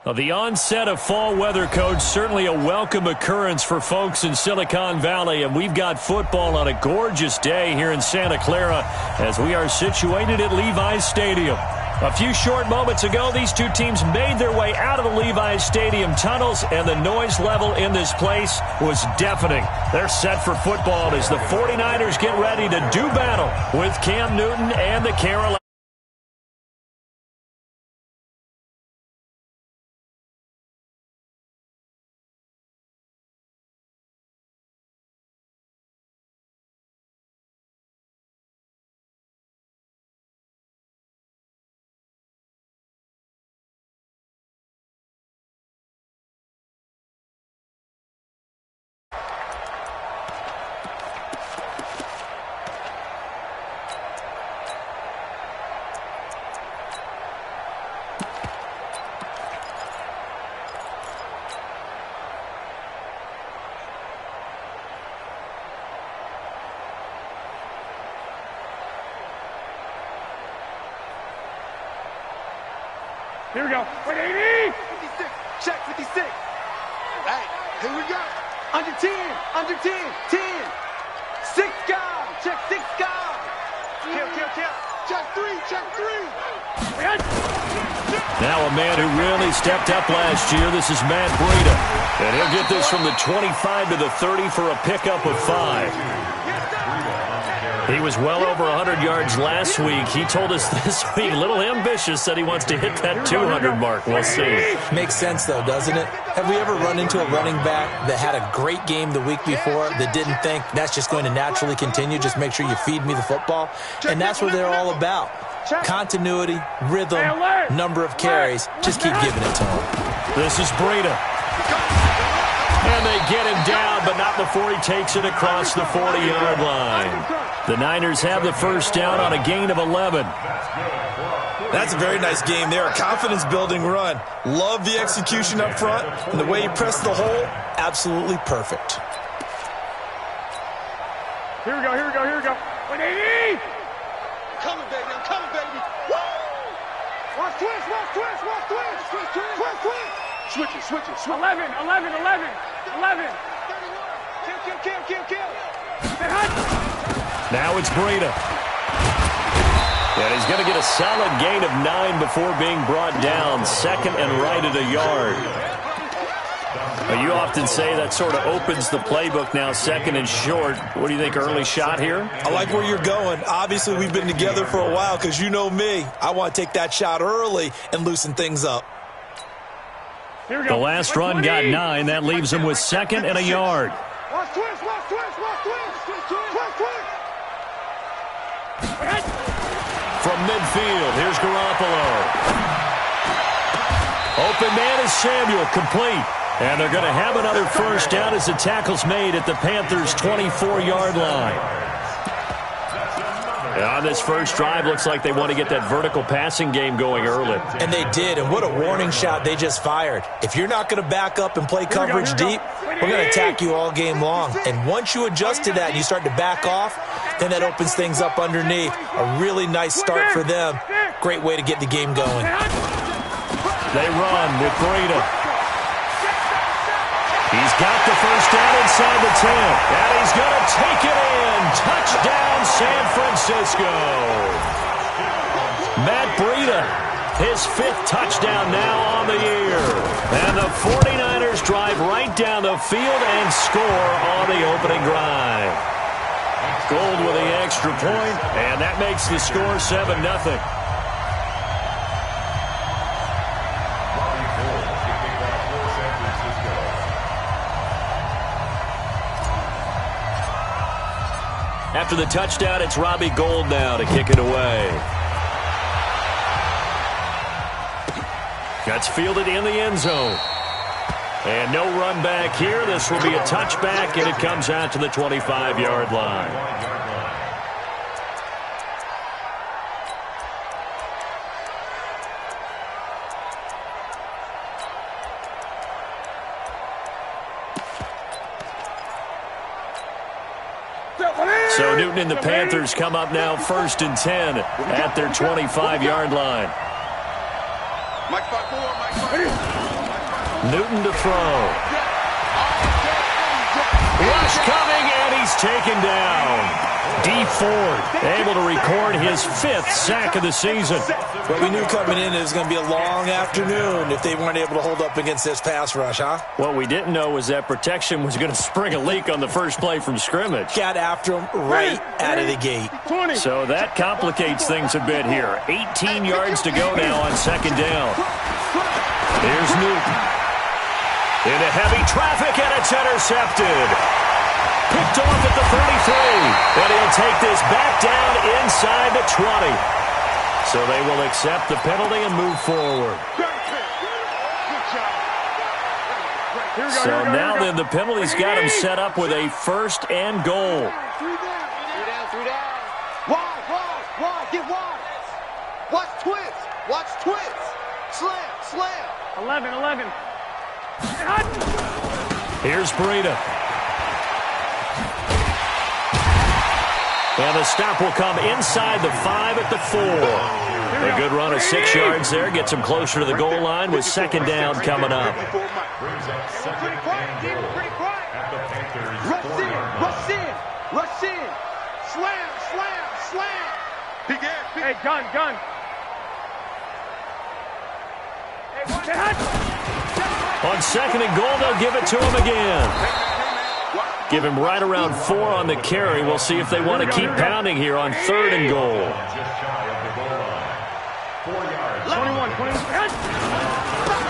Well, the onset of fall weather, Coach, certainly a welcome occurrence for folks in Silicon Valley, and we've got football on a gorgeous day here in Santa Clara as we are situated at Levi's Stadium. A few short moments ago, these two teams made their way out of the Levi's Stadium tunnels, and the noise level in this place was deafening. They're set for football as the 49ers get ready to do battle with Cam Newton and the Carolina. Here we go. 180. 56. Check 56. Hey, here we go. Under 10. Under 10. 10. 6 guys. Check 6 guys. Kill. Check 3. Check 3. Now a man who really stepped up last year. This is Matt Breida. And he'll get this from the 25 to the 30 for a pickup of 5. He was well over 100 yards last week. He told us this week, a little ambitious, that he wants to hit that 200 mark. We'll see. Makes sense, though, doesn't it? Have we ever run into a running back that had a great game the week before that didn't think that's just going to naturally continue? Just make sure you feed me the football. And that's what they're all about. Continuity, rhythm, number of carries. Just keep giving it to him. This is Breida. And they get him down, but not before he takes it across the 40-yard line. The Niners have the first down on a gain of 11. That's a very nice game there. A confidence-building run. Love the execution up front, and the way he pressed the hole, absolutely perfect. Here we go. 180. I'm coming, baby. Woo! Watch twist. Switch it. 11. Kill. Now it's Breida. And he's going to get a solid gain of 9 before being brought down. Second and right at a yard. But you often say that sort of opens the playbook now, second and short. What do you think, early shot here? I like where you're going. Obviously, we've been together for a while because you know me. I want to take that shot early and loosen things up. The last run got 9. That leaves him with second and a yard. Watch twist. From midfield, here's Garoppolo. Open man is Samuel, complete. And they're going to have another first down as the tackle's made at the Panthers' 24-yard line. And on this first drive, looks like they want to get that vertical passing game going early. And they did, and what a warning shot they just fired. If you're not going to back up and play coverage deep, we're going to attack you all game long. And once you adjust to that and you start to back off, then that opens things up underneath. A really nice start for them. Great way to get the game going. They run with Breida. He's got the first down inside the 10. And he's going to take it in. Touchdown, San Francisco. Matt Breida, his 5th touchdown now on the year. And the 49ers drive right down the field and score on the opening drive. Gold with the extra point, and that makes the score 7-0. After the touchdown, it's Robbie Gould now to kick it away. Gets fielded in the end zone. And no run back here. This will be a touchback, and it comes out to the 25-yard line. So Newton and the Panthers come up now 1st and 10 at their 25-yard line. Mike 5-4, Mike 5-4. Newton to throw. Rush coming, and he's taken down. D. Ford able to record his 5th sack of the season. But we knew coming in it was going to be a long afternoon if they weren't able to hold up against this pass rush, huh? What we didn't know was that protection was going to spring a leak on the first play from scrimmage. Got after him right out of the gate. So that complicates things a bit here. 18 yards to go now on 2nd down. Here's Newton. Into heavy traffic, and it's intercepted. Picked off at the 33. And he'll take this back down inside the 20. So they will accept the penalty and move forward. So now then the penalty's got him set up with a 1st and goal. 3 down. Wide, get wide. Watch twist. Slam. 11. Here's Breida. And the stop will come inside the 5 at the 4. A good run of 6 yards there. Gets him closer to the goal line with 2nd down coming up. Rush in. Slam. Hey, gun. On 2nd and goal, they'll give it to him again. Give him right around 4 on the carry. We'll see if they want to keep pounding here on 3rd and goal. 21.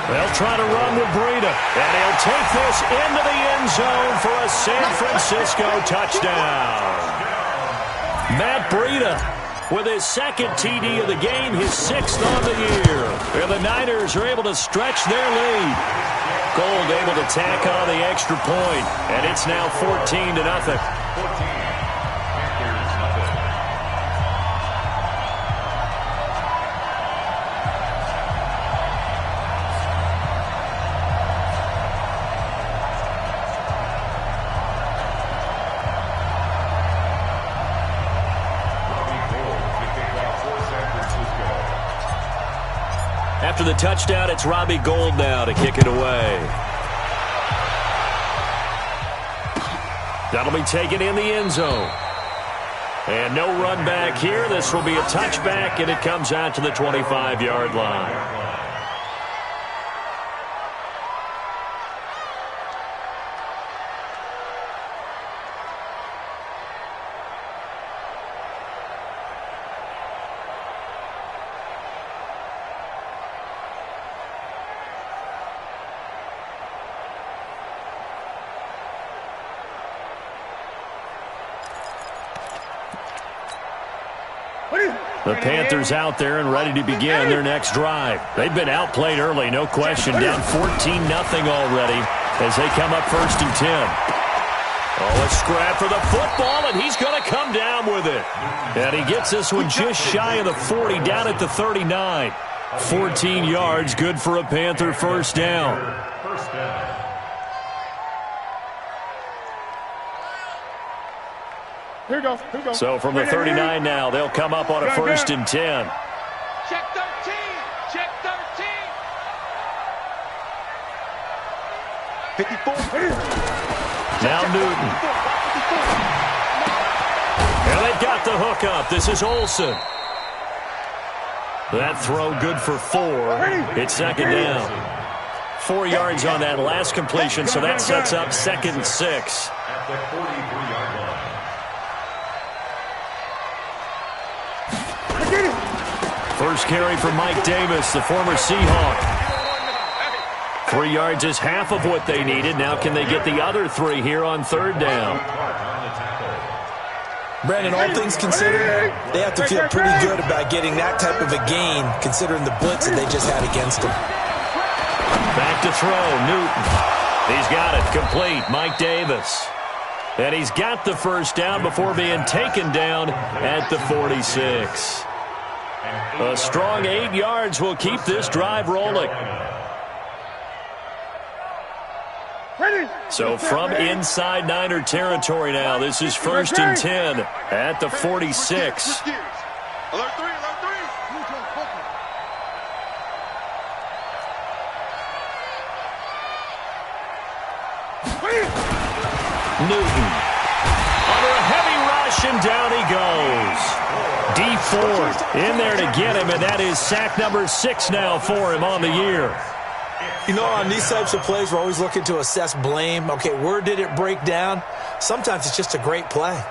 They'll try to run with Breida. And he'll take this into the end zone for a San Francisco touchdown. Matt Breida with his 2nd TD of the game, his 6th on the year. And the Niners are able to stretch their lead. Gold able to tack on the extra point, and it's now 14-0. After the touchdown, it's Robbie Gould now to kick it away. That'll be taken in the end zone. And no run back here. This will be a touchback, and it comes out to the 25-yard line. The Panthers out there and ready to begin their next drive. They've been outplayed early, no question. Down 14-0 already as they come up 1st and 10. Oh, a scrap for the football, and he's going to come down with it. And he gets this one just shy of the 40, down at the 39. 14 yards, good for a Panther 1st down. Here we go. So from the 39 now, they'll come up on a 1st and 10. Check 13. Check 13. 54. Now Newton. And they've got the hook up. This is Olsen. That throw good for 4. It's 2nd down. 4 yards on that last completion, so that sets up 2nd and 6. At the 43-yard line. First carry for Mike Davis, the former Seahawk. 3 yards is half of what they needed. Now can they get the other 3 here on 3rd down? Brandon, all things considered, they have to feel pretty good about getting that type of a gain, considering the blitz that they just had against them. Back to throw, Newton. He's got it, complete, Mike Davis. And he's got the 1st down before being taken down at the 46. A strong 8 yards will keep this drive rolling. So from inside Niner territory now, this is 1st and 10 at the 46. Alert 3. Newton. Under a heavy rush, and down he goes. D Ford in there to get him, and that is sack number 6 now for him on the year. You know, on these types of plays, we're always looking to assess blame. Okay, where did it break down? Sometimes it's just a great play.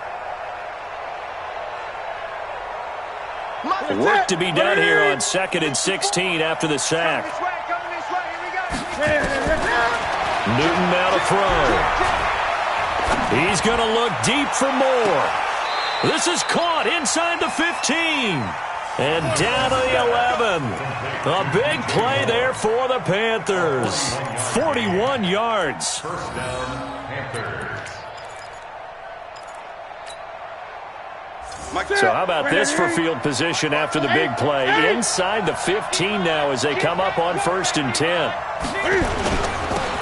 Work to be done here on 2nd and 16 after the sack. Newton now to throw. He's going to look deep for more. This is caught inside the 15. And down to the 11. A big play there for the Panthers. 41 yards. First down, Panthers. So how about this for field position after the big play? Inside the 15 now as they come up on 1st and 10.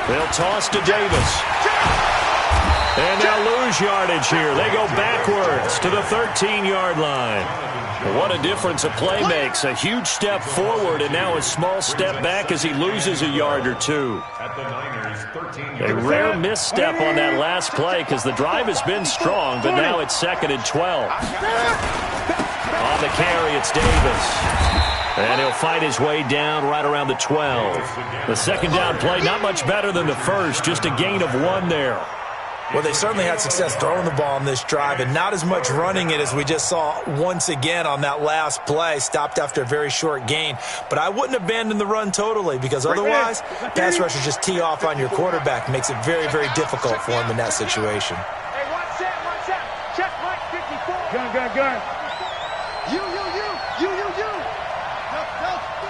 They'll toss to Davis. And they'll lose yardage here. They go backwards to the 13-yard line. What a difference a play makes. A huge step forward and now a small step back as he loses a yard or two. A rare misstep on that last play because the drive has been strong, but now it's 2nd and 12. On the carry, it's Davis. And he'll fight his way down right around the 12. The second down play, not much better than the first, just a gain of 1 there. Well, they certainly had success throwing the ball on this drive and not as much running it as we just saw once again on that last play. Stopped after a very short gain. But I wouldn't abandon the run totally because otherwise, pass rushers just tee off on your quarterback. Makes it very, very difficult for him in that situation. Hey, watch out. Check Mike 54. Gun. You. No,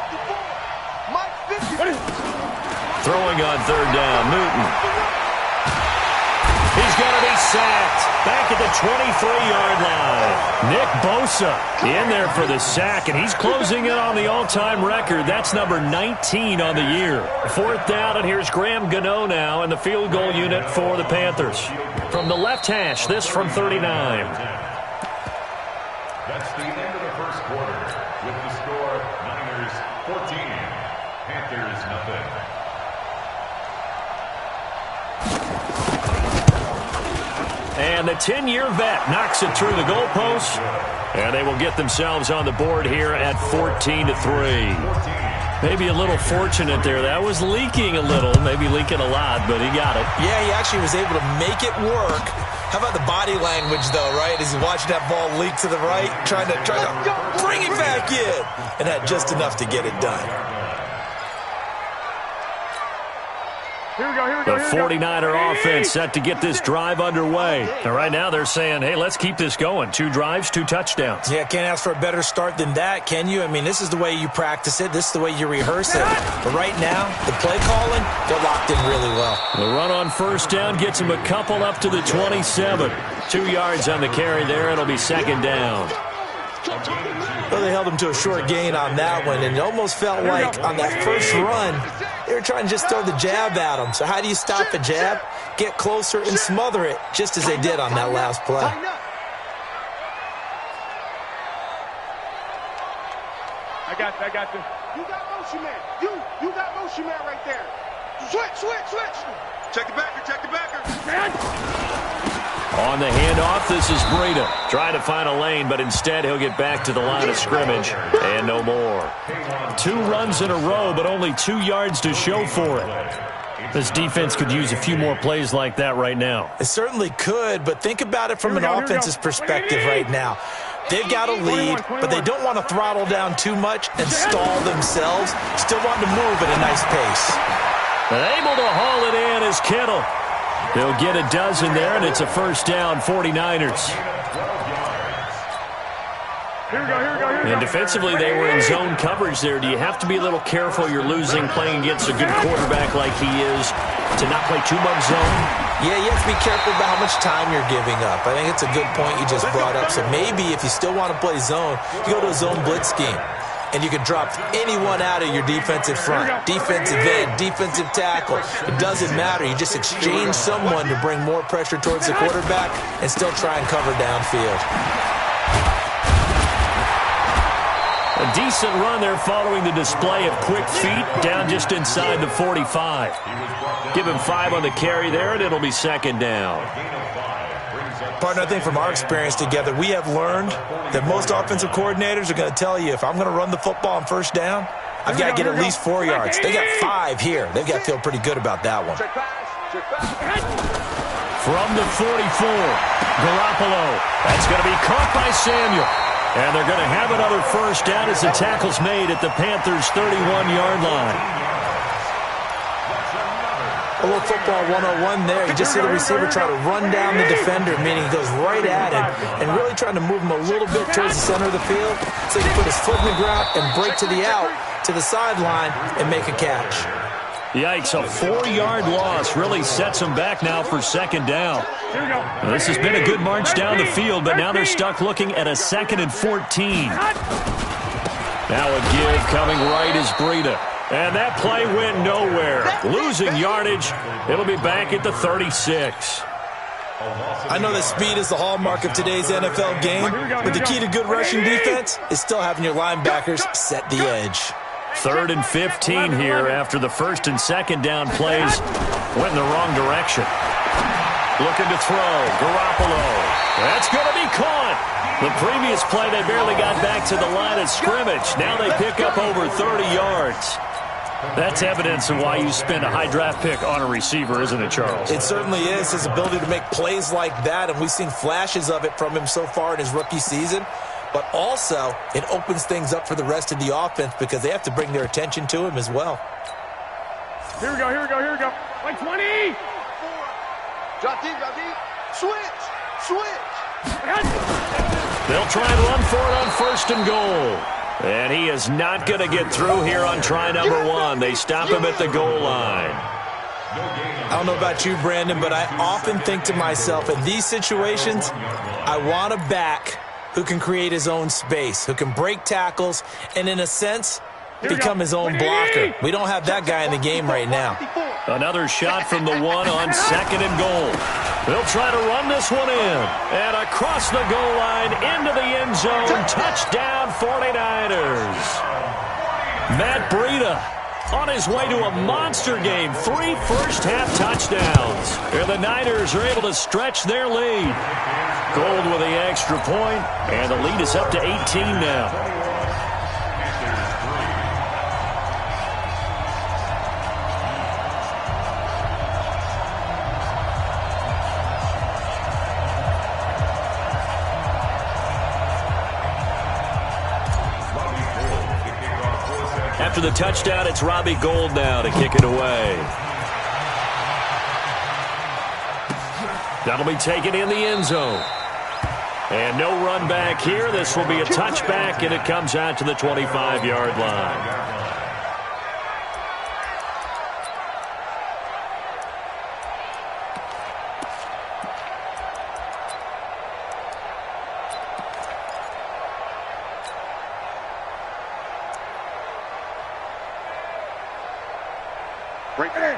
54. Mike 54. Throwing on 3rd down, Newton. He's going to be sacked back at the 23-yard line. Nick Bosa in there for the sack, and he's closing in on the all-time record. That's number 19 on the year. 4th down, and here's Graham Gano now in the field goal unit for the Panthers. From the left hash, this from 39. That's the end of the first quarter with the score Niners 14, Panthers nothing. And the 10-year vet knocks it through the goalpost. And they will get themselves on the board here at 14-3. Maybe a little fortunate there. That was leaking a little, maybe leaking a lot, but he got it. Yeah, he actually was able to make it work. How about the body language, though, right? As he's watching that ball leak to the right, trying to bring it back in. And had just enough to get it done. The 49er offense set to get this drive underway. And right now they're saying, hey, let's keep this going. 2 drives, 2 touchdowns. Yeah, can't ask for a better start than that, can you? I mean, this is the way you practice it. This is the way you rehearse it. But right now, the play calling, they're locked in really well. The run on 1st down gets him a couple up to the 27. 2 yards on the carry there. It'll be 2nd down. Well, they held him to a short gain on that one, and it almost felt like on that first run, they were trying to just throw the jab at him. So how do you stop a jab? Get closer and smother it, just as they did on that last play. I got you. You got motion man. You got motion man right there. Switch. Check the backer. On the handoff, this is Breida. Trying to find a lane, but instead he'll get back to the line of scrimmage. And no more. 2 runs in a row, but only 2 yards to show for it. This defense could use a few more plays like that right now. It certainly could, but think about it from an offense's perspective right now. They've got a lead, but they don't want to throttle down too much and stall themselves. Still want to move at a nice pace. And able to haul it in is Kittle. They'll get a dozen there, and it's a 1st down, 49ers. Here we go. And defensively, they were in zone coverage there. Do you have to be a little careful you're losing playing against a good quarterback like he is to not play too much zone? Yeah, you have to be careful about how much time you're giving up. I think it's a good point you just brought up. So maybe if you still want to play zone, you go to a zone blitz scheme. And you can drop anyone out of your defensive front, defensive end, defensive tackle. It doesn't matter. You just exchange someone to bring more pressure towards the quarterback and still try and cover downfield. A decent run there following the display of quick feet down just inside the 45. Give him 5 on the carry there, and it'll be second down. Partner, I think from our experience together, we have learned that most offensive coordinators are going to tell you, if I'm going to run the football on first down, I've got to get at least 4 yards. They got 5 here. They've got to feel pretty good about that one. From the 44, Garoppolo. That's going to be caught by Samuel. And they're going to have another first down as the tackle's made at the Panthers' 31-yard line. A little football 101 there. You just see the receiver try to run down the defender, meaning he goes right at him and really trying to move him a little bit towards the center of the field so he can put his foot in the ground and break to the out, to the sideline, and make a catch. Yikes, a 4-yard loss really sets them back now for second down. This has been a good march down the field, but now they're stuck looking at a 2nd and 14. Now a give coming right is Breida. And that play went nowhere. Losing yardage. It'll be back at the 36. I know that speed is the hallmark of today's NFL game, but the key to good rushing defense is still having your linebackers set the edge. 3rd and 15 here after the 1st and 2nd down plays went in the wrong direction. Looking to throw. Garoppolo. That's going to be caught. The previous play, they barely got back to the line of scrimmage. Now they pick up over 30 yards. That's evidence of why you spend a high draft pick on a receiver, isn't it, Charles? It certainly is, his ability to make plays like that, and we've seen flashes of it from him so far in his rookie season. But also, it opens things up for the rest of the offense because they have to bring their attention to him as well. Here we go. Like 20! Drop deep. Switch. They'll try and run for it on 1st and goal. And he is not going to get through here on try number 1. They stop him at the goal line. I don't know about you, Brandon, but I often think to myself, in these situations, I want a back who can create his own space, who can break tackles, and in a sense, become his own blocker. We don't have that guy in the game right now. Another shot from the 1 on 2nd and goal. They'll try to run this one in. And across the goal line, into the end zone. Touchdown, 49ers. Matt Breida on his way to a monster game. 3 first-half touchdowns. And the Niners are able to stretch their lead. Gold with the extra point, and the lead is up to 18 now. After the touchdown, it's Robbie Gould now to kick it away. That'll be taken in the end zone. And no run back here. This will be a touchback, and it comes out to the 25-yard line.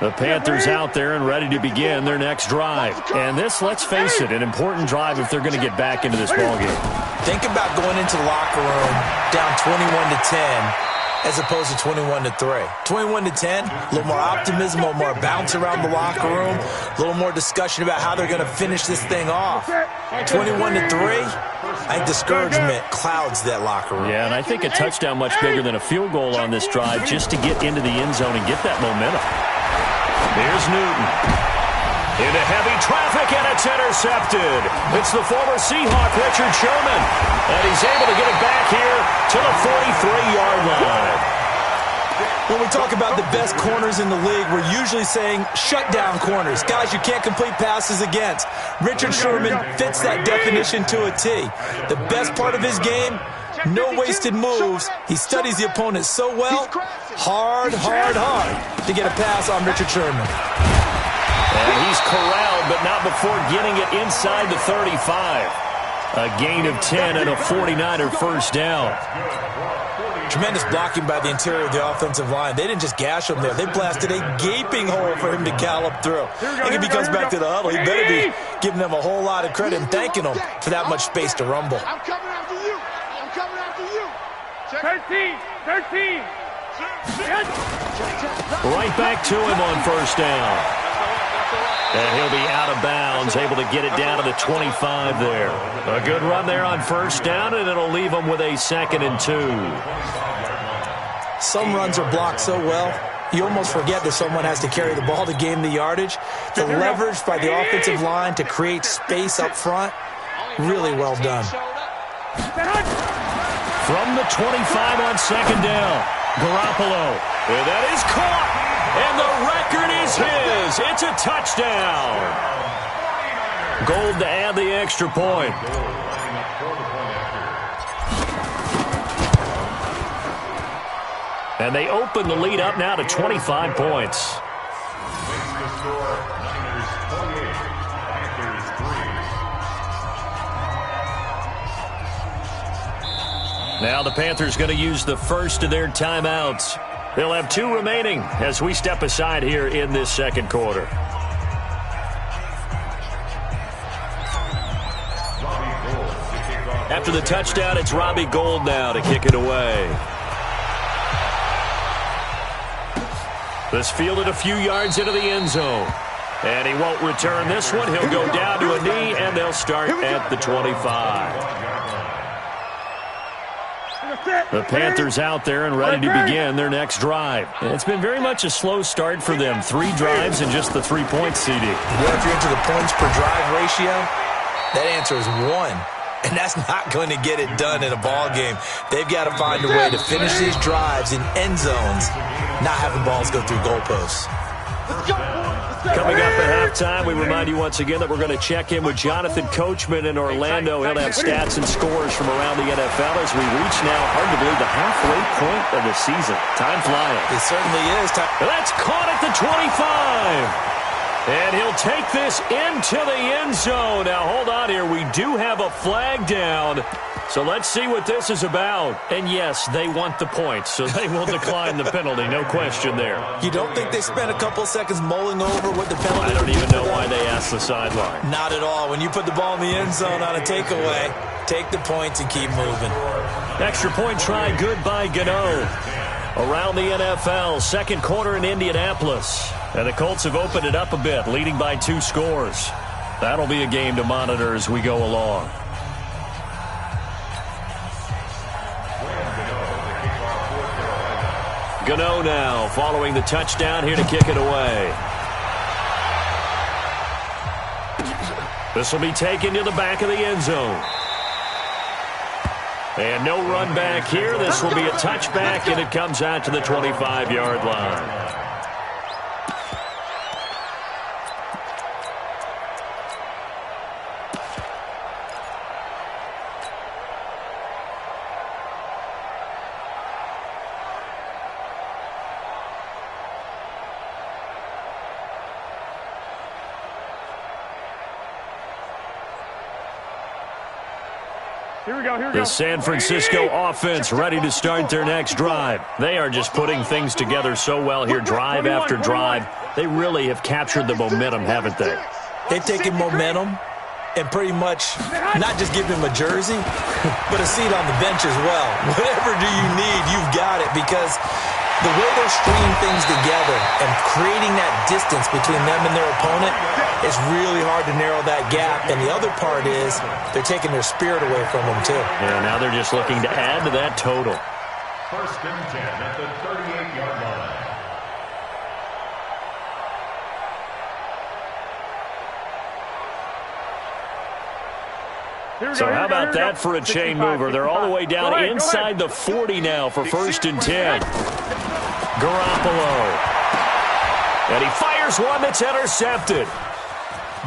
The Panthers out there and ready to begin their next drive. And this, let's face it, an important drive if they're going to get back into this ballgame. Think about going into the locker room down 21-10 as opposed to 21-3. 21-10, a little more optimism, a little more bounce around the locker room, a little more discussion about how they're going to finish this thing off. 21-3, I think discouragement clouds that locker room. Yeah, and I think a touchdown much bigger than a field goal on this drive just to get into the end zone and get that momentum. Here's Newton. Into heavy traffic, and it's intercepted. It's the former Seahawk, Richard Sherman. And he's able to get it back here to the 43-yard line. When we talk about the best corners in the league, we're usually saying shutdown corners, guys you can't complete passes against. Richard Sherman fits that definition to a T. The best part of his game, no wasted moves. He studies the opponent so well. Hard to get a pass on Richard Sherman. And he's corralled, but not before getting it inside the 35. A gain of 10 and a 49er first down. Tremendous blocking by the interior of the offensive line. They didn't just gash him there. They blasted a gaping hole for him to gallop through. I think if he comes back to the huddle, he better be giving them a whole lot of credit and thanking them for that much space to rumble. I'm coming after you. 13. Right back to him on first down. And he'll be out of bounds, able to get it down to the 25 there. A good run there on first down, and it'll leave him with a 2nd and 2. Some runs are blocked so well, you almost forget that someone has to carry the ball to gain the yardage. The leverage by the offensive line to create space up front, really well done. From the 25 on 2nd down, Garoppolo. And that is caught, and the record is his. It's a touchdown. Gold to add the extra point. And they open the lead up now to 25 points. Now the Panthers going to use the first of their timeouts. They'll have 2 remaining as we step aside here in this second quarter. After the touchdown, it's Robbie Gould now to kick it away. This fielded a few yards into the end zone. And he won't return this one. He'll go down to a knee, and they'll start at the 25. The Panthers out there and ready to begin their next drive. It's been very much a slow start for them. 3 drives and just the 3 points, CD. Well, if you're into the points per drive ratio, that answer is 1. And that's not going to get it done in a ball game. They've got to find a way to finish these drives in end zones, not having balls go through goalposts. Coming up at halftime, we remind you once again that we're going to check in with Jonathan Coachman in Orlando. He'll have stats and scores from around the NFL as we reach now, hard to believe, the halfway point of the season. Time flying. It certainly is. That's caught at the 25. And he'll take this into the end zone. Now, hold on here. We do have a flag down. So let's see what this is about. And, yes, they want the points, so they will decline the penalty. No question there. You don't think they spent a couple seconds mulling over what the penalty I don't even know why they asked the sideline. Not at all. When you put the ball in the end zone on a takeaway, take the points and keep moving. Extra point try good by Gano. Around the NFL, second quarter in Indianapolis. And the Colts have opened it up a bit, leading by 2 scores. That'll be a game to monitor as we go along. Gano now following the touchdown here to kick it away. This will be taken to the back of the end zone. And no run back here. This will be a touchback, and it comes out to the 25-yard line. The San Francisco offense ready to start their next drive. They are just putting things together so well here, drive after drive. They really have captured the momentum, haven't they? They've taken momentum and pretty much not just give him a jersey, but a seat on the bench as well. Whatever do you need, you've got it, because the way they're stringing things together and creating that distance between them and their opponent, it's really hard to narrow that gap. And the other part is they're taking their spirit away from them, too. Yeah, now they're just looking to add to that total. First and 10 at the 38-yard line. So how about that for a chain mover? They're all the way down inside the 40 now for first and 10. Garoppolo. And he fires one that's intercepted.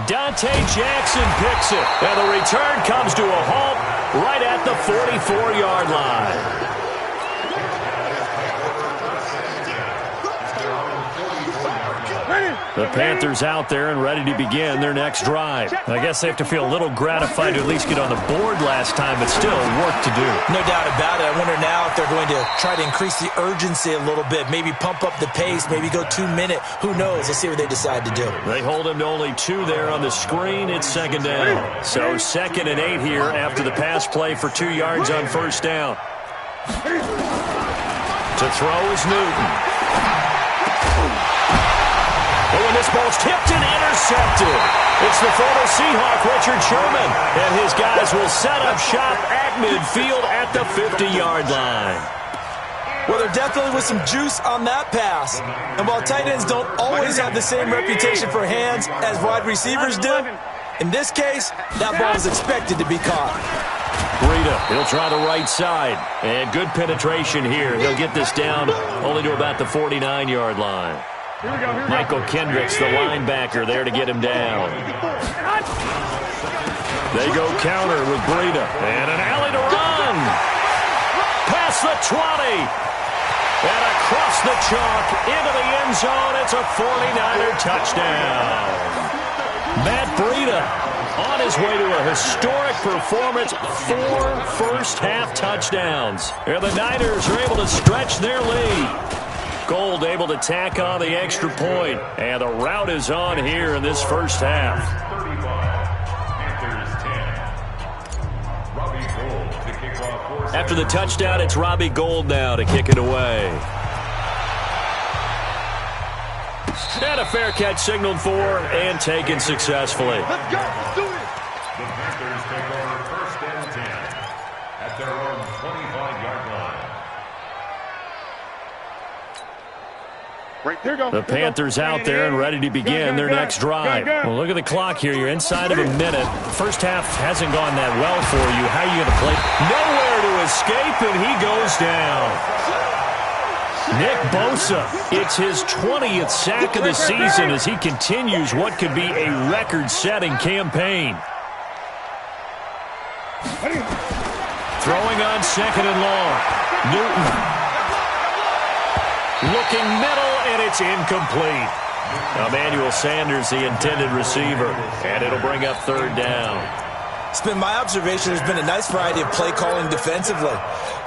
Dante Jackson picks it. And the return comes to a halt right at the 44-yard line. The Panthers out there and ready to begin their next drive. I guess they have to feel a little gratified to at least get on the board last time, but still work to do. No doubt about it. I wonder now if they're going to try to increase the urgency a little bit, maybe pump up the pace, maybe go 2 minute. Who knows? Let's see what they decide to do. They hold him to only 2 there on the screen. It's second down. So 2nd and 8 here after the pass play for 2 yards on first down. To throw is Newton. Oh, and this ball's tipped and intercepted. It's the former Seahawk, Richard Sherman, and his guys will set up shop at midfield at the 50-yard line. Well, there definitely was some juice on that pass. And while tight ends don't always have the same reputation for hands as wide receivers do, in this case, that ball was expected to be caught. Breida, he'll try the right side. And good penetration here. He'll get this down only to about the 49-yard line. Michael Kendricks, the linebacker, there to get him down. They go counter with Breida. And an alley to run. Past the 20. And across the chalk into the end zone. It's a 49er touchdown. Matt Breida on his way to a historic performance. 4 first-half touchdowns. And the Niners are able to stretch their lead. Gold able to tack on the extra point. And the route is on here in this first half. 35. Panthers 10. Robbie Gould to kick off. After the touchdown, it's Robbie Gould now to kick it away. And a fair catch signaled for and taken successfully. Let's go. Let's do it. The Panthers take over first and 10 at their own 25-yard line. Right, here we go. The Panthers out there and ready to begin their next drive. Well, look at the clock here. You're inside of a minute. First half hasn't gone that well for you. How are you going to play? Nowhere to escape, and he goes down. Nick Bosa, it's his 20th sack of the season as he continues what could be a record-setting campaign. Throwing on second and long. Newton. Looking middle, and it's incomplete. Emmanuel Sanders, the intended receiver, and it'll bring up third down. It's been my observation there's been a nice variety of play calling defensively.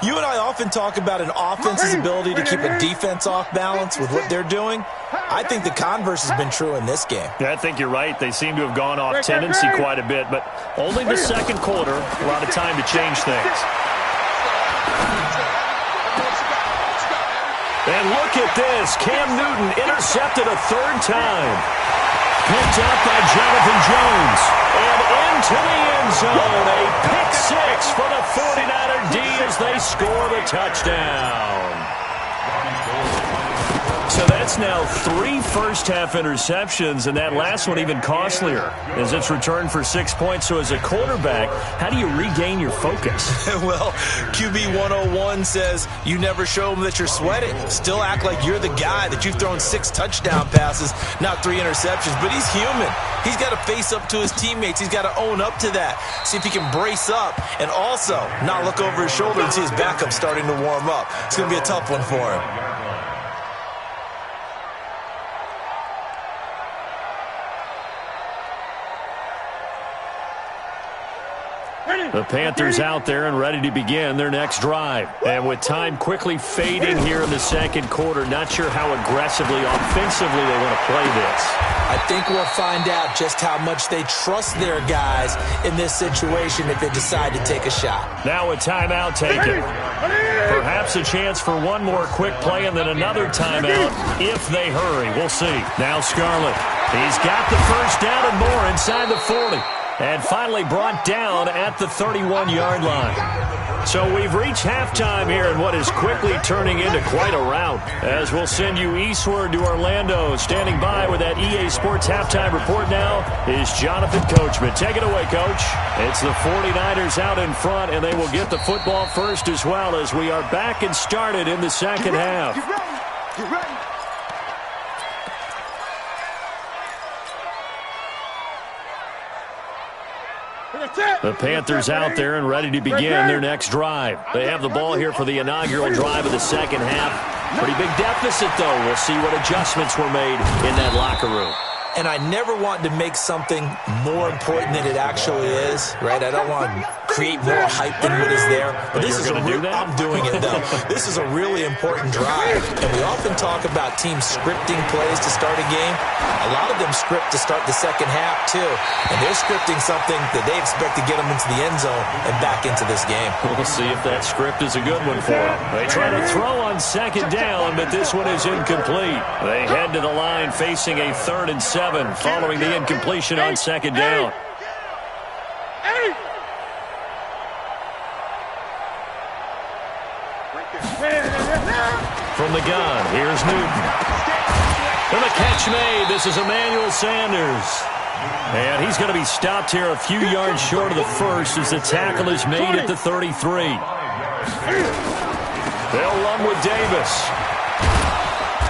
You and I often talk about an offense's ability to keep a defense off balance with what they're doing. I think the converse has been true in this game. Yeah, I think you're right. They seem to have gone off tendency quite a bit, but only the second quarter, a lot of time to change things. And look at this. Cam Newton intercepted a third time. Picked up by Jonathan Jones. And into the end zone. A pick six for the 49er D as they score the touchdown. So that's now 3 first-half interceptions, and that last one even costlier as it's returned for 6 points. So as a quarterback, how do you regain your focus? Well, QB 101 says you never show them that you're sweating. Still act like you're the guy, that you've thrown 6 touchdown passes, not 3 interceptions. But he's human. He's got to face up to his teammates. He's got to own up to that. See if he can brace up and also not look over his shoulder and see his backup starting to warm up. It's going to be a tough one for him. The Panthers out there and ready to begin their next drive. And with time quickly fading here in the second quarter, not sure how aggressively, offensively they want to play this. I think we'll find out just how much they trust their guys in this situation if they decide to take a shot. Now a timeout taken. Perhaps a chance for one more quick play and then another timeout if they hurry. We'll see. Now Scarlett. He's got the first down and more inside the 40. And finally brought down at the 31-yard line. So we've reached halftime here in what is quickly turning into quite a rout. As we'll send you eastward to Orlando. Standing by with that EA Sports halftime report now is Jonathan Coachman. Take it away, Coach. It's the 49ers out in front, and they will get the football first as well as we are back and started in the second half. Get ready. Get ready. The Panthers out there and ready to begin their next drive. They have the ball here for the inaugural drive of the second half. Pretty big deficit, though. We'll see what adjustments were made in that locker room. And I never want to make something more important than it actually is, right? I don't want create more hype than what is there. But this is I'm doing it, though. This is a really important drive. And we often talk about teams scripting plays to start a game. A lot of them script to start the second half, too. And they're scripting something that they expect to get them into the end zone and back into this game. We'll see if that script is a good one for them. They try to throw on second down, but this one is incomplete. They head to the line facing a 3rd and 7 following the incompletion on second down. From the gun, here's Newton. And the catch made. This is Emmanuel Sanders. And he's going to be stopped here a few yards short of the first as the tackle is made at the 33. They'll run with Davis.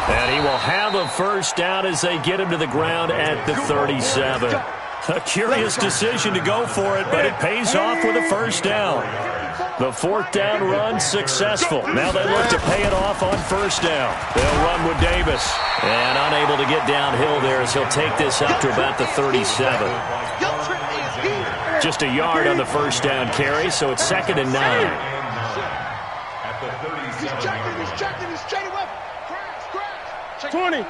And he will have a first down as they get him to the ground at the 37. A curious decision to go for it, but it pays off with a first down. The 4th down run successful. Now they look to pay it off on first down. They'll run with Davis. And unable to get downhill there as he'll take this up to about the 37. Just a yard on the first down carry, so it's 2nd and 9. He's checking, he's straight away. Crash. 20.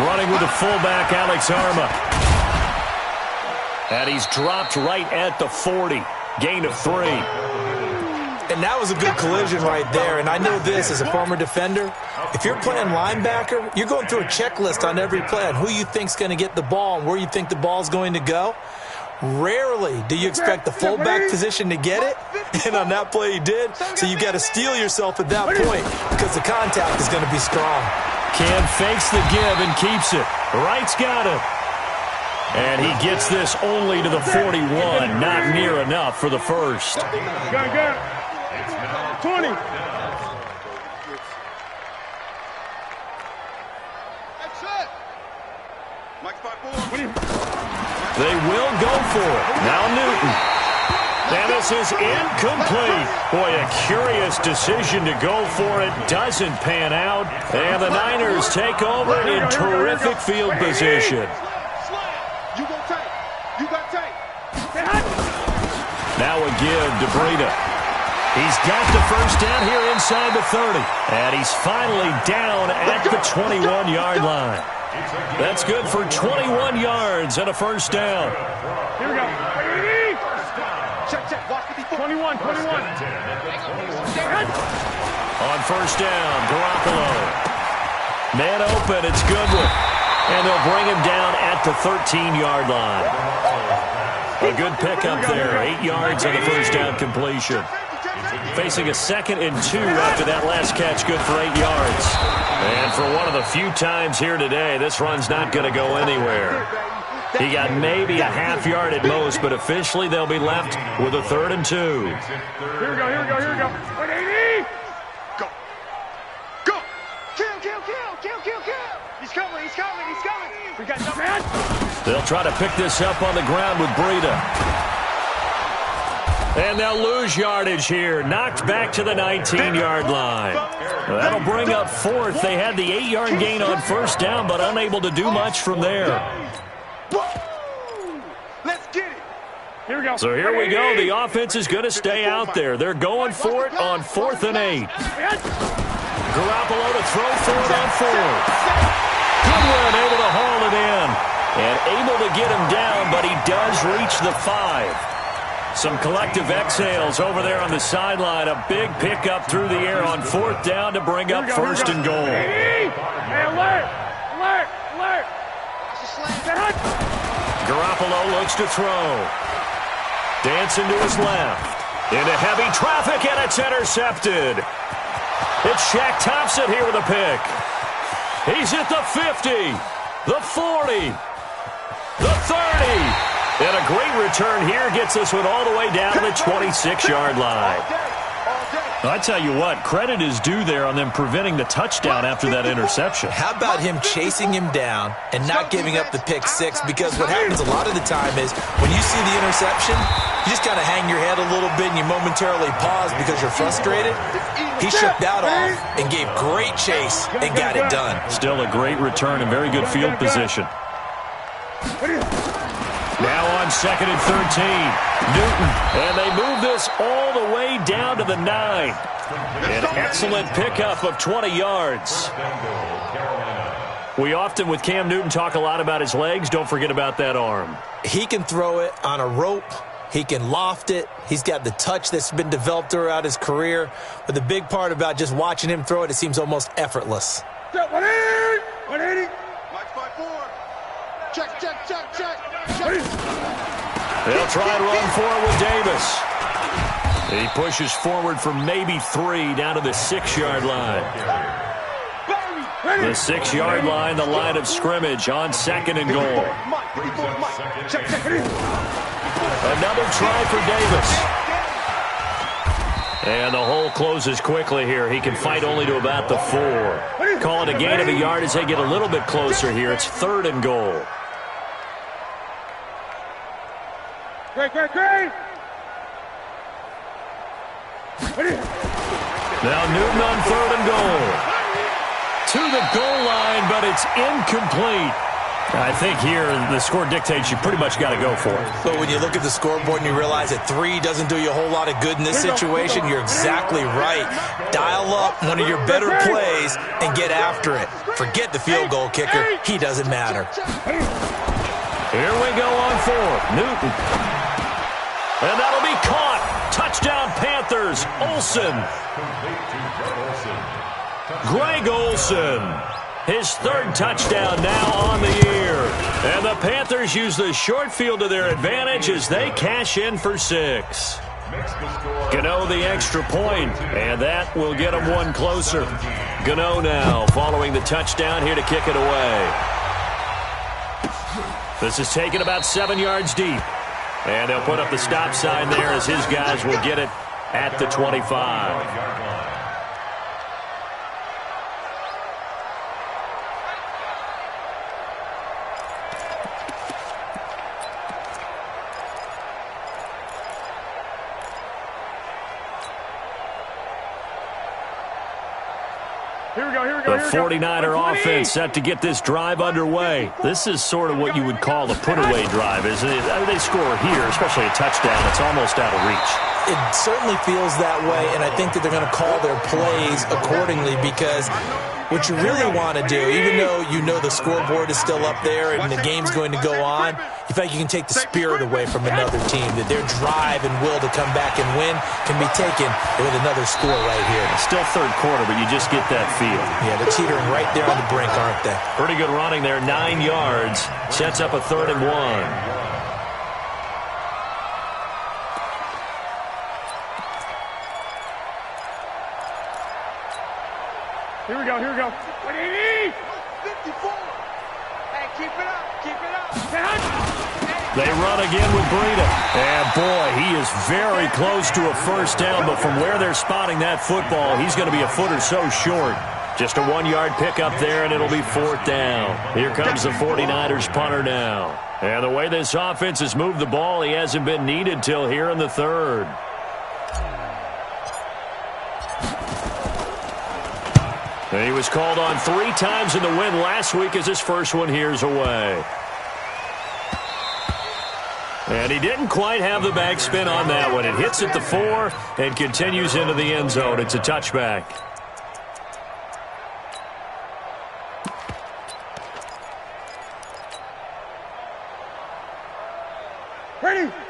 Running with the fullback, Alex Arma. And he's dropped right at the 40. Gain of 3. And that was a good collision right there. And I know this as a former defender. If you're playing linebacker, you're going through a checklist on every play on who you think's going to get the ball and where you think the ball's going to go. Rarely do you expect the fullback position to get it. And on that play he did. So you got to steel yourself at that point because the contact is going to be strong. Cam fakes the give and keeps it. Wright's got it. And he gets this only to the 41. Not near enough for the first. Got 20. That's it. Mike 5-4. They will go for it. Now Newton. And this is incomplete. Boy, a curious decision to go for it. Doesn't pan out. And the Niners take over in terrific field position. You go tight. You got tight. Now a give to Breida. He's got the first down here inside the 30. And he's finally down at the 21-yard line. That's good for 21 yards and a first down. Here we go. Check. Watch 54. 21. On first down, Garoppolo. Man open, it's Goodwin. And they'll bring him down at the 13-yard line. A good pickup there, 8 yards on the first down completion. Facing a 2nd and 2 after that last catch, good for 8 yards. And for one of the few times here today, this run's not going to go anywhere. He got maybe a half yard at most, but officially they'll be left with a 3rd and 2. Here we go. 180. Go. Kill. He's coming. We got no man. They'll try to pick this up on the ground with Breida. And they'll lose yardage here. Knocked back to the 19-yard line. That'll bring up 4th. They had the 8-yard gain on first down, but unable to do much from there. Let's get it. Here we go. So here we go. The offense is going to stay out there. They're going for it on 4th and 8. Garoppolo to throw for it on 4th. Goodwin able to haul it in. And able to get him down, but he does reach the 5. Some collective exhales over there on the sideline. A big pickup through the air on 4th down to bring up 1st and goal. Hey, alert. Garoppolo looks to throw. Dancing to his left. Into heavy traffic, and it's intercepted. It's Shaq Thompson here with a pick. He's at the 50, the 40, the 30. And a great return here gets this one all the way down to the 26-yard line. I tell you what, credit is due there on them preventing the touchdown after that interception. How about him chasing him down and not giving up the pick 6? Because what happens a lot of the time is when you see the interception, you just kind of hang your head a little bit and you momentarily pause because you're frustrated. He shook that off and gave great chase and got it done. Still a great return and very good field position. Now on 2nd and 13. Newton. And they move this all the way down to the 9. An excellent pickup of 20 yards. We often, with Cam Newton, talk a lot about his legs. Don't forget about that arm. He can throw it on a rope. He can loft it. He's got the touch that's been developed throughout his career. But the big part about just watching him throw it, it seems almost effortless. 180. Mike 5-4. Check. They'll try and run for it with Davis. He pushes forward for maybe 3 down to the 6-yard line. The 6-yard line, the line of scrimmage on 2nd and goal. Another try for Davis. And the hole closes quickly here. He can fight only to about the 4. Call it a gain of a yard as they get a little bit closer here. It's 3rd and goal. Great. Now Newton on 3rd and goal. To the goal line, but it's incomplete. I think here the score dictates you pretty much got to go for it. But when you look at the scoreboard and you realize that 3 doesn't do you a whole lot of good in this situation, you're exactly right. Dial up one of your better plays and get after it. Forget the field goal kicker. He doesn't matter. Here we go on 4th. Newton. And that'll be caught. Touchdown Panthers. Olsen. Greg Olsen. His 3rd touchdown now on the year. And the Panthers use the short field to their advantage as they cash in for 6. Gano the extra point, and that will get them 1 closer. Gano now following the touchdown here to kick it away. This is taken about 7 yards deep. And they'll put up the stop sign there as his guys will get it at the 25. The 49er offense set to get this drive underway. This is sort of what you would call a put-away drive, isn't it? I mean, they score here, especially a touchdown. It's almost out of reach. It certainly feels that way, and I think that they're going to call their plays accordingly because what you really want to do, even though you know the scoreboard is still up there and the game's going to go on, in fact, you can take the spirit away from another team, that their drive and will to come back and win can be taken with another score right here. It's still 3rd quarter, but you just get that feel. Yeah, they're teetering right there on the brink, aren't they? Pretty good running there, 9 yards. Sets up a 3rd and 1. Here we go. 180. 54. Hey, keep it up. They run again with Breida. And, boy, he is very close to a first down, but from where they're spotting that football, he's going to be a foot or so short. Just a 1-yard pickup there, and it'll be 4th down. Here comes the 49ers punter now. And the way this offense has moved the ball, he hasn't been needed till here in the 3rd. And he was called on 3 times in the win last week as his first one here's away. And he didn't quite have the backspin on that one. It hits at the 4 and continues into the end zone. It's a touchback.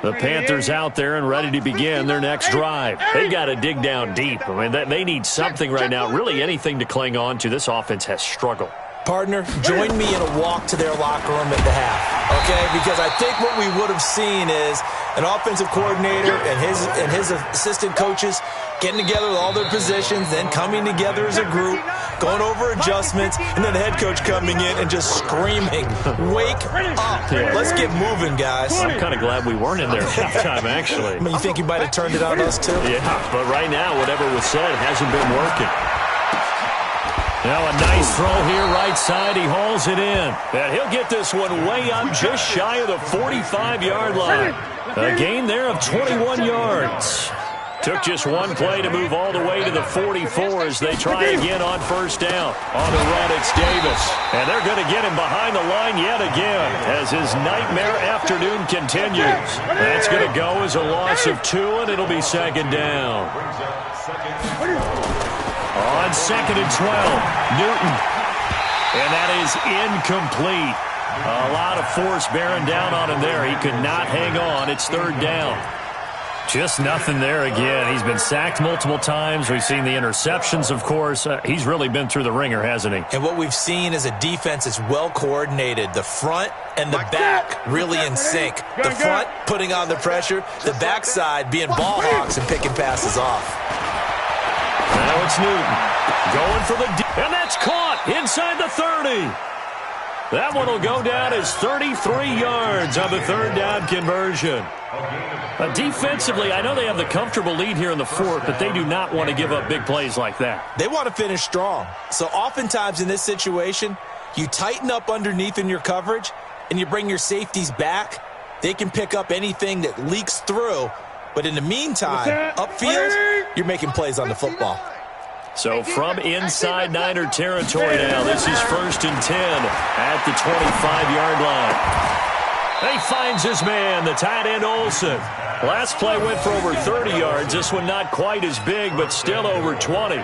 The Panthers out there and ready to begin their next drive. They've got to dig down deep. I mean, they need something right now, really anything to cling on to. This offense has struggled. Partner, join me in a walk to their locker room at the half, okay? Because I think what we would have seen is an offensive coordinator and his assistant coaches getting together with all their positions, then coming together as a group, going over adjustments, and then the head coach coming in and just screaming, wake up. Yeah. Let's get moving, guys. I'm kind of glad we weren't in there at halftime, actually. I mean, you think he might have turned it on us, too? Yeah, but right now, whatever was said hasn't been working. Now a nice throw here, right side. He hauls it in. And he'll get this one way up just shy of the 45-yard line. A gain there of 21 yards. Took just one play to move all the way to the 44 as they try again on first down. On the run, it's Davis. And they're going to get him behind the line yet again as his nightmare afternoon continues. That's going to go as a loss of 2, and it'll be second down. On second and 12, Newton. And that is incomplete. A lot of force bearing down on him there. He could not hang on. It's third down. Just nothing there again. He's been sacked multiple times. We've seen the interceptions, of course. He's really been through the ringer, hasn't he? And what we've seen is a defense that's well coordinated. The front and the back really in sync. The front putting on the pressure. The backside being ball hawks and picking passes off. Now it's Newton going for the and that's caught inside the 30. That one will go down as 33 yards on the third down conversion. Defensively, I know they have the comfortable lead here in the fourth, but they do not want to give up big plays like that. They want to finish strong. So oftentimes in this situation, you tighten up underneath in your coverage and you bring your safeties back. They can pick up anything that leaks through. But in the meantime, upfield, you're making plays on the football. So from inside Niner territory now, this is first and 10 at the 25-yard line. He finds his man, the tight end Olsen. Last play went for over 30 yards. This one not quite as big, but still over 20.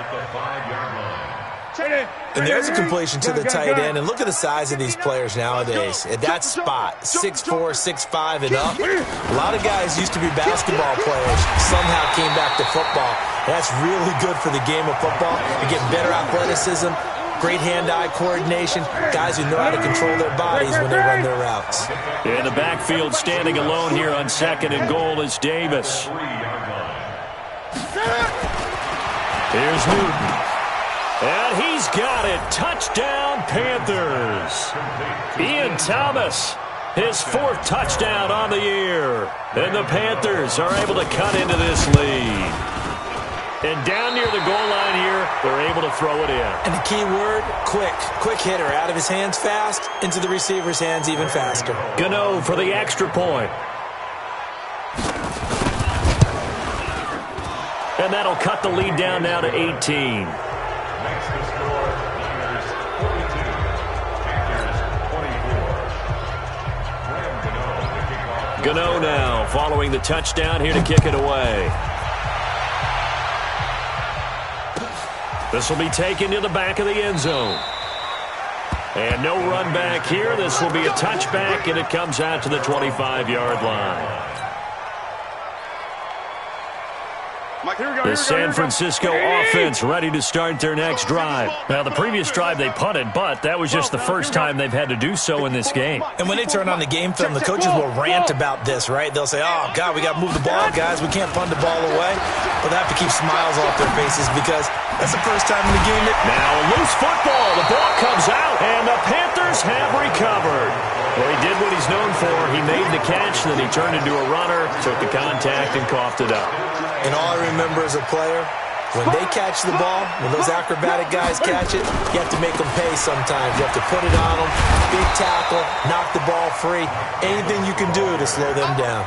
And there's a completion to the tight end. And look at the size of these players nowadays. At that spot, 6'4", 6'5", and up. A lot of guys used to be basketball players, somehow came back to football. That's really good for the game of football. You're getting better athleticism, great hand-eye coordination, guys who know how to control their bodies when they run their routes. In the backfield, standing alone here on second and goal is Davis. Here's Newton. And he's got it. Touchdown, Panthers. Ian Thomas, his fourth touchdown on the year. And the Panthers are able to cut into this lead. And down near the goal line here, they're able to throw it in. And the key word, quick. Quick hitter. Out of his hands fast, into the receiver's hands even faster. Gano for the extra point. And that'll cut the lead down now to 18. Makes the score, Niners 42, Panthers 24. Gano now following the touchdown here to kick it away. This will be taken to the back of the end zone. And no run back here. This will be a touchback, and it comes out to the 25-yard line. The San Francisco offense ready to start their next drive. Now, the previous drive they punted, but that was just the first time they've had to do so in this game. And when they turn on the game film, the coaches will rant about this, right? They'll say, oh, God, we got to move the ball, guys. We can't punt the ball away. But they have to keep smiles off their faces because that's the first time in the game that... Now, a loose football. The ball comes out, and the Panthers have recovered. Well, he did what he's known for. He made the catch, then he turned into a runner, took the contact, and coughed it up. And all I remember as a player, when they catch the ball, when those acrobatic guys catch it, you have to make them pay sometimes. You have to put it on them, big tackle, knock the ball free, anything you can do to slow them down.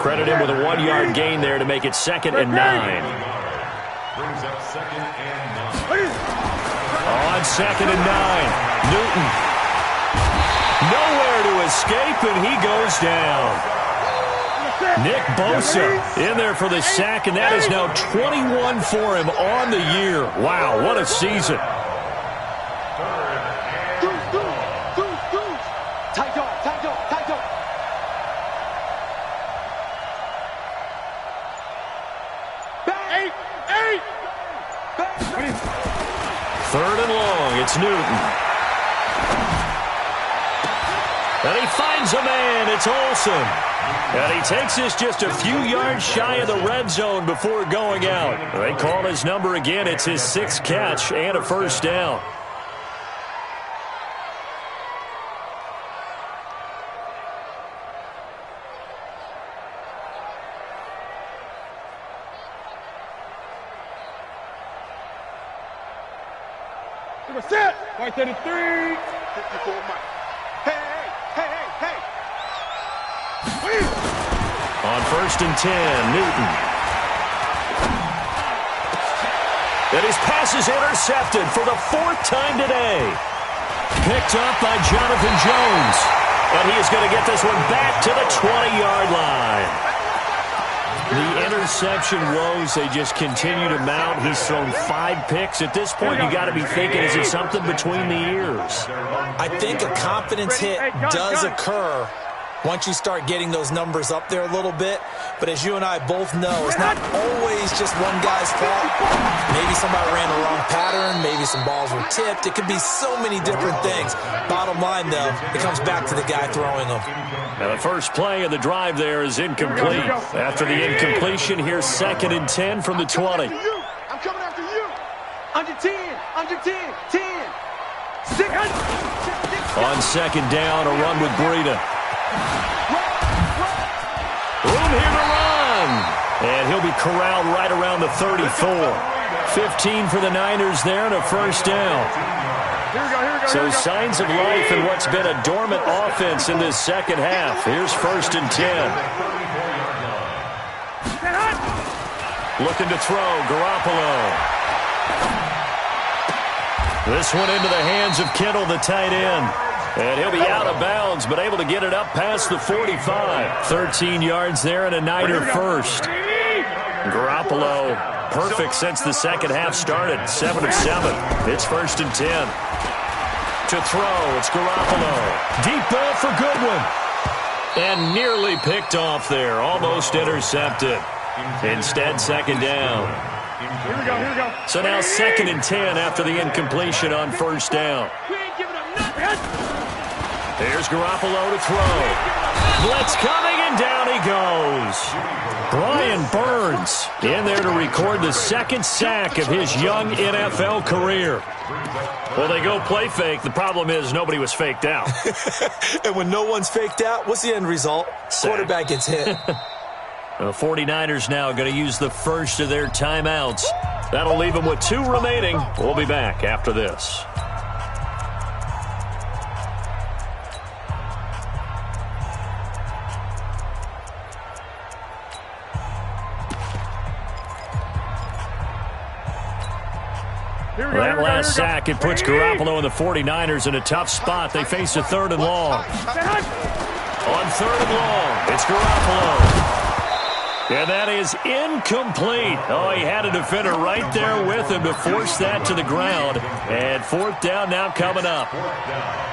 Credit him with a 1-yard gain there to make it 2nd and 9. Brings up 2nd and 9. On 2nd and 9, Newton. Nowhere to escape, and he goes down. Nick Bosa in there for the sack, and that is now 21 for him on the year. Wow, what a season. Third and long, it's Newton. And he finds a man, it's Olsen. And he takes this just a few yards shy of the red zone before going out. They call his number again. It's his 6th catch and a first down. Set. White 33. 54 Mike. Hey. On 1st and 10, Newton. And his pass is intercepted for the 4th time today. Picked up by Jonathan Jones. And he is going to get this one back to the 20-yard line. The interception woes, they just continue to mount. He's thrown 5 picks. At this point, you got to be thinking, is it something between the ears? I think a confidence hit does occur once you start getting those numbers up there a little bit. But as you and I both know, it's not always just one guy's fault. Maybe somebody ran the wrong pattern. Maybe some balls were tipped. It could be so many different things. Bottom line, though, it comes back to the guy throwing them. Now the first play of the drive there is incomplete. After the incompletion, here's 2nd and 10 from the 20. I'm coming after you. Under 10, under 10, 10. 6. On 2nd down, a run with Breida. Room here to run. And he'll be corralled right around the 34. 15 for the Niners there and a 1st down. So signs of life in what's been a dormant offense in this 2nd half. Here's 1st and 10. Looking to throw, Garoppolo. This one into the hands of Kittle, the tight end. And he'll be out of bounds, but able to get it up past the 45. 13 yards there and a Niner 1st. Garoppolo, perfect since the 2nd half started. 7 of 7. It's 1st and 10. To throw, it's Garoppolo. Deep ball for Goodwin. And nearly picked off there. Almost intercepted. Instead, 2nd down. Here we go. So now 2nd and 10 after the incompletion on 1st down. Here's Garoppolo to throw. Blitz coming, and down he goes. Brian Burns in there to record the 2nd sack of his young NFL career. Well, they go play fake. The problem is nobody was faked out. And when no one's faked out, what's the end result? Quarterback gets hit. The 49ers now going to use the first of their timeouts. That'll leave them with 2 remaining. We'll be back after this. That last sack, it puts Garoppolo and the 49ers in a tough spot. They face a 3rd and long. On 3rd and long, it's Garoppolo. And that is incomplete. Oh, he had a defender right there with him to force that to the ground. And 4th down now coming up.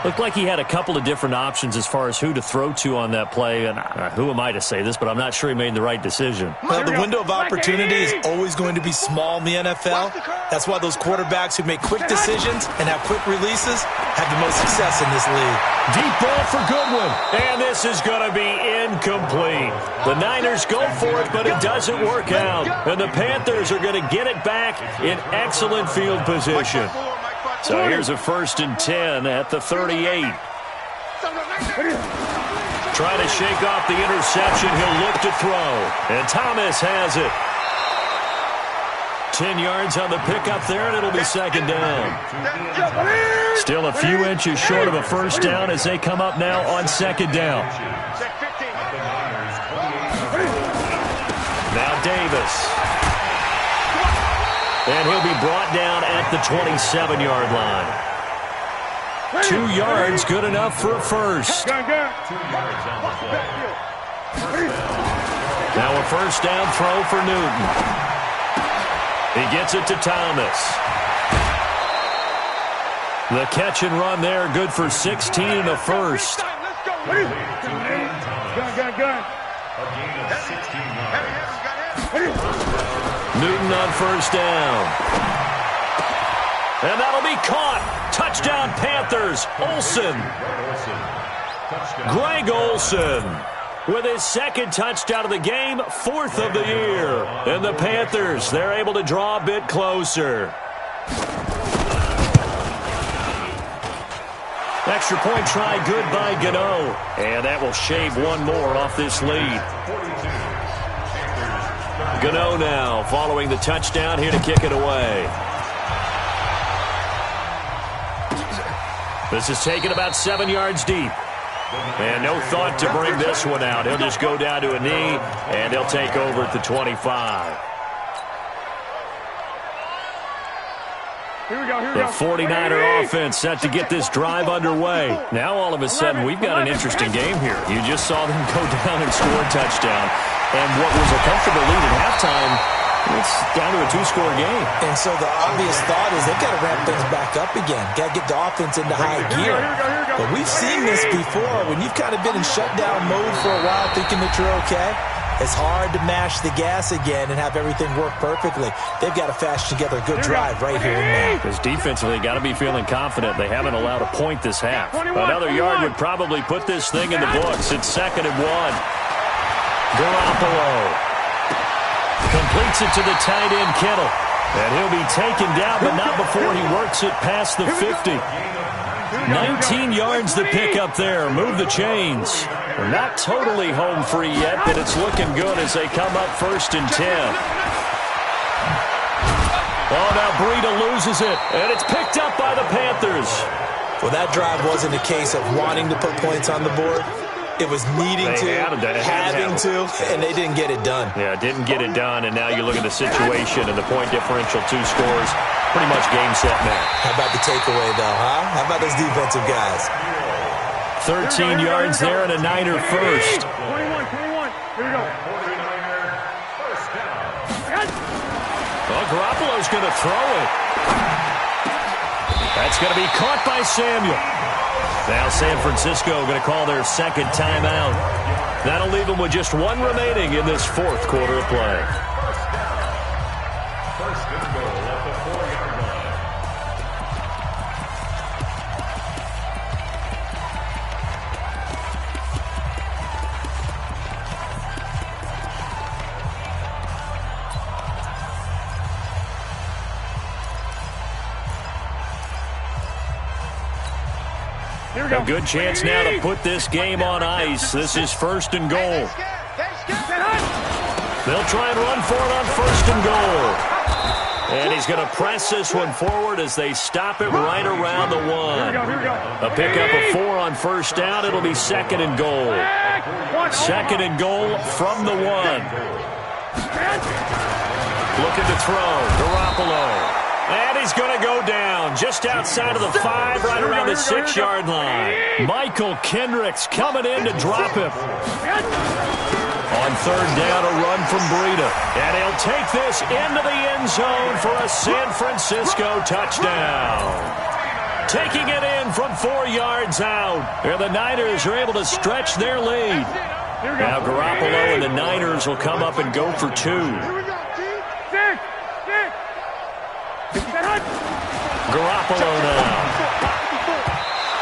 Looked like he had a couple of different options as far as who to throw to on that play. And who am I to say this, but I'm not sure he made the right decision. Well, the window of opportunity is always going to be small in the NFL. That's why those quarterbacks who make quick decisions and have quick releases have the most success in this league. Deep ball for Goodwin. And this is going to be incomplete. The Niners go for it, but it doesn't work out. And the Panthers are going to get it back in excellent field position. So here's a 1st and 10 at the 38. Trying to shake off the interception. He'll look to throw. And Thomas has it. 10 yards on the pickup there, and it'll be 2nd down. Still a few inches short of a 1st down as they come up now on 2nd down. Now Davis. And he'll be brought down at the 27-yard line. 2 yards, good enough for a 1st. Now a 1st down throw for Newton. He gets it to Thomas. The catch and run there, good for 16 and a 1st. Gun. Newton on 1st down. And that'll be caught. Touchdown Panthers. Olsen. Greg Olsen with his 2nd touchdown of the game, 4th of the year. And the Panthers, they're able to draw a bit closer. Extra point try, good by Gano. And that will shave one more off this lead. Gano now following the touchdown, here to kick it away. This is taken about 7 yards deep. And no thought to bring this one out. He'll just go down to a knee, and he'll take over at the 25. The 49er offense set to get this drive underway. Now, all of a sudden, we've got an interesting game here. You just saw them go down and score a touchdown. And what was a comfortable lead at halftime, it's down to a two-score game. And so the obvious thought is they've got to ramp things back up again. Got to get the offense into high gear. But we've seen this before. When you've kind of been in shutdown mode for a while thinking that you're okay, it's hard to mash the gas again and have everything work perfectly. They've got to fashion together a good drive right here and now. Because defensively, got to be feeling confident. They haven't allowed a point this half. Another yard would probably put this thing in the books. It's 2nd and 1. Garoppolo completes it to the tight end, Kittle. And he'll be taken down, but not before he works it past the 50. 19 yards to pick up there. Move the chains. We're not totally home free yet, but it's looking good as they come up 1st and 10. Oh, now Breida loses it, and it's picked up by the Panthers. Well, that drive wasn't a case of wanting to put points on the board. It was needing to, having to, and they didn't get it done. Yeah, didn't get it done, and now you look at the situation and the point differential, 2 scores, pretty much game, set, match. How about the takeaway, though, huh? How about those defensive guys? 13 yards there and a Niner first. 21. Here we go. 49er first down. Well, Garoppolo's going to throw it. That's going to be caught by Samuel. Now San Francisco going to call their 2nd timeout. That'll leave them with just 1 remaining in this 4th quarter of play. First and goal at the 4-yard line. A good chance now to put this game on ice. This is 1st and goal. They'll try and run for it on 1st and goal. And he's going to press this one forward as they stop it right around the 1. A pickup of 4 on 1st down. It'll be 2nd and goal. 2nd and goal from the 1. Looking to throw. Garoppolo. And he's going to go down just outside of the 5, right around the 6-yard line. Michael Kendricks coming in to drop him. On 3rd down, a run from Breida. And he'll take this into the end zone for a San Francisco touchdown. Taking it in from 4 yards out. And the Niners are able to stretch their lead. Now Garoppolo and the Niners will come up and go for 2. Garoppolo now.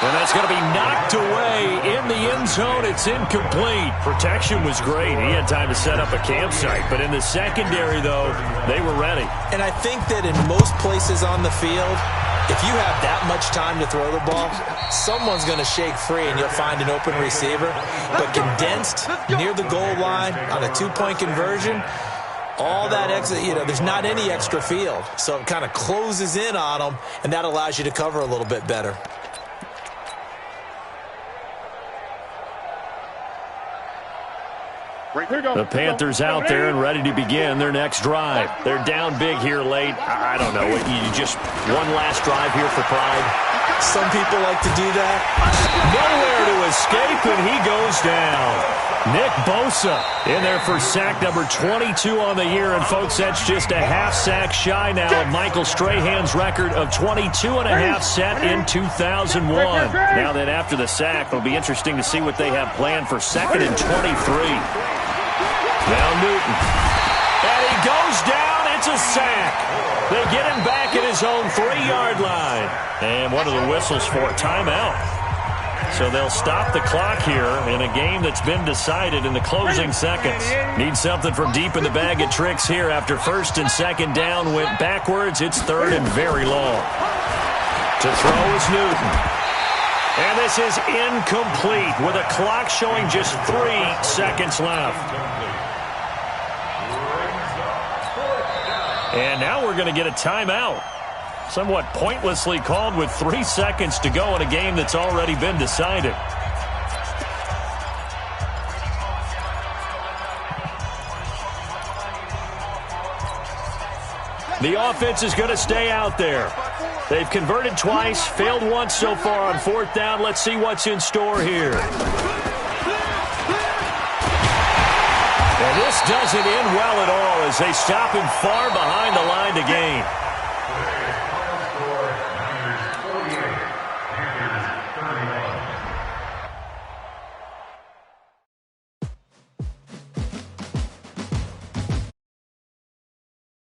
And that's going to be knocked away in the end zone. It's incomplete. Protection was great. He had time to set up a campsite. But in the secondary, though, they were ready. And I think that in most places on the field, if you have that much time to throw the ball, someone's going to shake free and you'll find an open receiver. But condensed near the goal line on a 2-point conversion, all that extra, there's not any extra field. So it kind of closes in on them, and that allows you to cover a little bit better. The Panthers out there and ready to begin their next drive. They're down big here late. I don't know. You just one last drive here for pride. Some people like to do that. Nowhere to escape, and he goes down. Nick Bosa in there for sack number 22 on the year. And, folks, that's just a half sack shy now of Michael Strahan's record of 22.5 set in 2001. Now that after the sack, it'll be interesting to see what they have planned for 2nd and 23. Now Newton. And he goes down. It's a sack. They get him back at his own 3-yard line. And what are the whistles for? Timeout. So they'll stop the clock here in a game that's been decided in the closing seconds. Need something from deep in the bag of tricks here after 1st and 2nd down went backwards. It's 3rd and very long. To throw is Newton. And this is incomplete with a clock showing just 3 seconds left. And now we're going to get a timeout. Somewhat pointlessly called with 3 seconds to go in a game that's already been decided. The offense is going to stay out there. They've converted twice, failed once so far on fourth down. Let's see what's in store here. And this doesn't end well at all as they stop him far behind the line to gain.